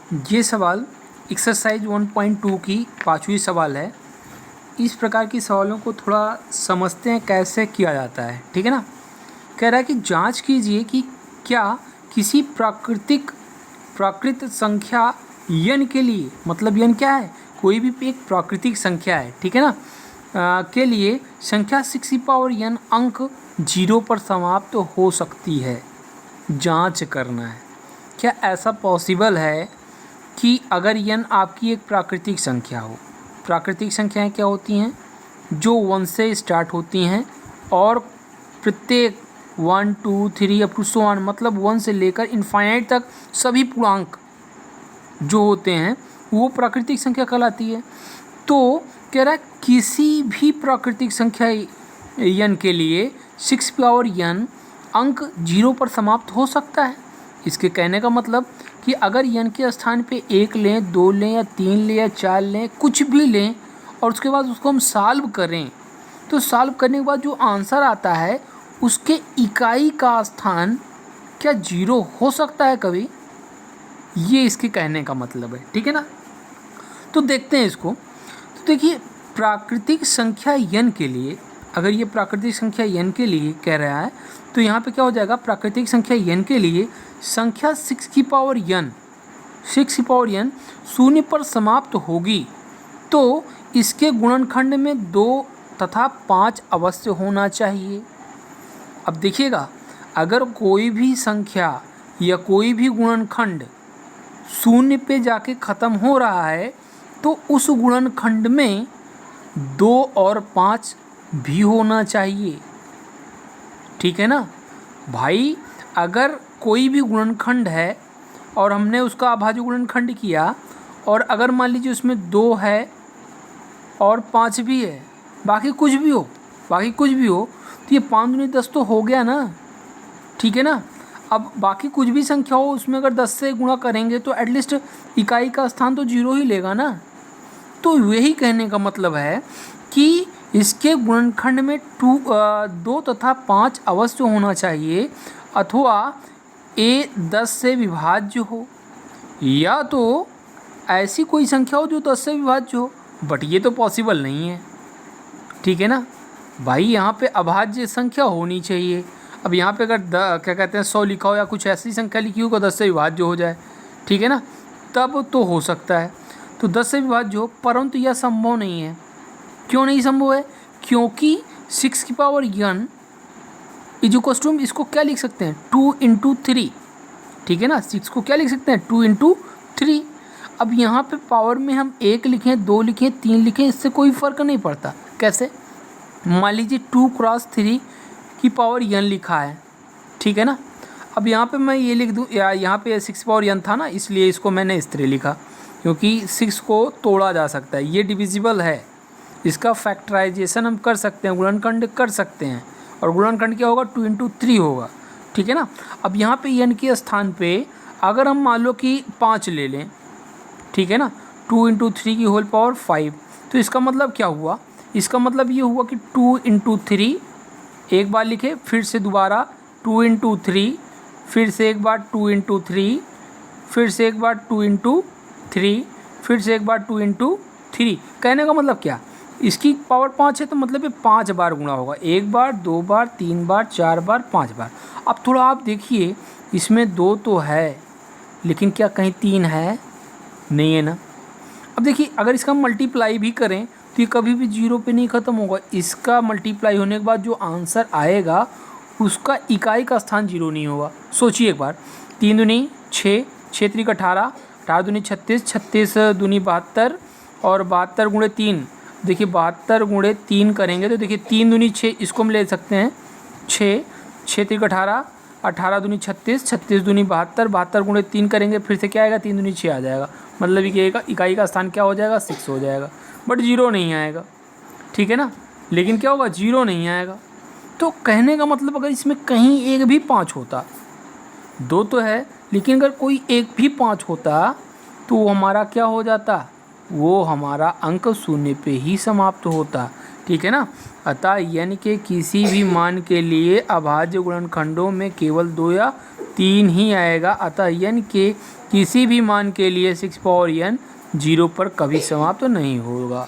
ये सवाल एक्सरसाइज 1.2 की 5वीं सवाल है। इस प्रकार की सवालों को थोड़ा समझते हैं कैसे किया जाता है, ठीक है ना। कह रहा है कि जांच कीजिए कि क्या किसी प्राकृत संख्या n के लिए, मतलब n क्या है, कोई भी एक प्राकृतिक संख्या है, ठीक है ना, के लिए संख्या 6n अंक 0 पर समाप्त हो सकती है। जांच करना है क्या ऐसा पॉसिबल है कि अगर n आपकी एक प्राकृतिक संख्या हो। प्राकृतिक संख्याएं क्या होती हैं? जो 1 से स्टार्ट होती हैं और प्रत्येक 1 2 3 अप टू सो ऑन, मतलब 1 से लेकर इनफाइनाइट तक सभी पूर्णांक जो होते हैं वो प्राकृतिक संख्या कहलाती है। तो कह रहा है किसी भी प्राकृतिक संख्या n के लिए 6n अंक 0 पर समाप्त हो सकता है। इसके कहने का मतलब कि अगर n के स्थान पे 1 लें, 2 लें या 3 लें या 4 लें, कुछ भी लें और उसके बाद उसको हम सॉल्व करें, तो सॉल्व करने के बाद जो आंसर आता है उसके इकाई का स्थान क्या 0 हो सकता है कभी? ये इसके कहने का मतलब है, ठीक है ना। तो देखते हैं इसको। तो देखिए, प्राकृतिक संख्या n के लिए, अगर ये प्राकृतिक संख्या n के लिए कह रहा है तो यहाँ पे क्या हो जाएगा, प्राकृतिक संख्या n के लिए संख्या 6n 0 पर समाप्त होगी तो इसके गुणनखंड में 2 तथा 5 अवश्य होना चाहिए। अब देखिएगा, अगर कोई भी संख्या या कोई भी गुणनखंड 0 पे जाके ख़त्म हो रहा है तो उस गुणनखंड में 2 और 5 भी होना चाहिए, ठीक है ना भाई। अगर कोई भी गुणनखंड है और हमने उसका अभाज्य गुणनखंड किया और अगर मान लीजिए उसमें 2 है और 5 भी है, बाकी कुछ भी हो तो ये 5 दूनी 10 तो हो गया ना, ठीक है ना। अब बाकी कुछ भी संख्या हो उसमें अगर 10 से गुणा करेंगे तो एटलीस्ट इकाई का स्थान तो 0 ही लेगा ना। तो यही कहने का मतलब है कि इसके गुणनखंड में 2 तथा 5 अवश्य होना चाहिए, अथवा a 10 से विभाज्य हो, या तो ऐसी कोई संख्या हो जो 10 से विभाज्य हो, बट ये तो पॉसिबल नहीं है, ठीक है ना भाई। यहाँ पे अभाज्य संख्या होनी चाहिए। अब यहाँ पे अगर क्या कहते हैं 100 लिखा हो या कुछ ऐसी संख्या लिखी हो 10 से विभाज्य हो जाए, ठीक है ना, तब तो हो सकता है। तो 10 से विभाज्य हो, परंतु यह संभव नहीं है। क्यों नहीं संभव है? क्योंकि 6n इज टू, इसको क्या लिख सकते हैं 2 इंटू 3, ठीक है ना। 6 को क्या लिख सकते हैं 2 इंटू 3। अब यहाँ पे पावर में हम 1 लिखें, 2 लिखें, 3 लिखें, इससे कोई फ़र्क नहीं पड़ता। कैसे? मान लीजिए 2 क्रॉस 3 की पावर n लिखा है, ठीक है ना। अब यहाँ पे मैं ये लिख दूँ, या यहाँ पे 6n था ना, इसलिए इसको मैंने इस तरह लिखा, क्योंकि 6 को तोड़ा जा सकता है, ये डिविजिबल है, इसका फैक्टराइजेशन हम कर सकते हैं, गुणनखंड कर सकते हैं, और गुणनखंड क्या होगा 2 इंटू 3 होगा, ठीक है ना। अब यहाँ पे n के स्थान पे अगर हम मान लो कि 5 ले लें, ठीक है ना, 2 इंटू 3 की होल पावर 5, तो इसका मतलब क्या हुआ? इसका मतलब ये हुआ कि 2 इंटू 3 एक बार लिखे, फिर से दोबारा 2 इंटू 3, फिर से एक बार 2 इंटू 3, फिर से एक बार 2 इंटू 3, फिर से एक बार 2 इंटू 3। कहने का मतलब क्या, इसकी पावर 5 है तो मतलब ये 5 बार गुणा होगा, 1 बार, 2 बार, 3 बार, 4 बार, 5 बार। अब थोड़ा आप देखिए, इसमें 2 तो है लेकिन क्या कहीं 3 है? नहीं है ना। अब देखिए, अगर इसका मल्टीप्लाई भी करें तो ये कभी भी 0 पे नहीं ख़त्म होगा। इसका मल्टीप्लाई होने के बाद जो आंसर आएगा उसका इकाई का स्थान 0 नहीं होगा। सोचिए एक बार, 3 दूनी 6, 6 त्रिक 18, 18 दूनी 36, 36 दूनी 72 और 72 गुणे 3, देखिए 72 गुणे 3 करेंगे तो देखिए 3 दूनी 6, इसको हम ले सकते हैं 6, 6 त्रिक 18, 18 दूनी 36, 36 दूनी 72, 72 गुणे 3 करेंगे, फिर से क्या आएगा 3 दूनी 6 आ जाएगा, मतलब ये इकाई का स्थान क्या हो जाएगा 6 हो जाएगा, बट 0 नहीं आएगा, ठीक है ना। लेकिन क्या होगा 0 नहीं आएगा। तो कहने का मतलब अगर इसमें कहीं एक भी 5 होता, 2 तो है लेकिन अगर कोई एक भी 5 होता तो वो हमारा क्या हो जाता, वो हमारा अंक 0 पे ही समाप्त होता, ठीक है ना। अतः n के किसी भी मान के लिए अभाज्य गुणनखंडों में केवल 2 या 3 ही आएगा। अतः n के किसी भी मान के लिए 6 पावर n 0 पर कभी समाप्त नहीं होगा।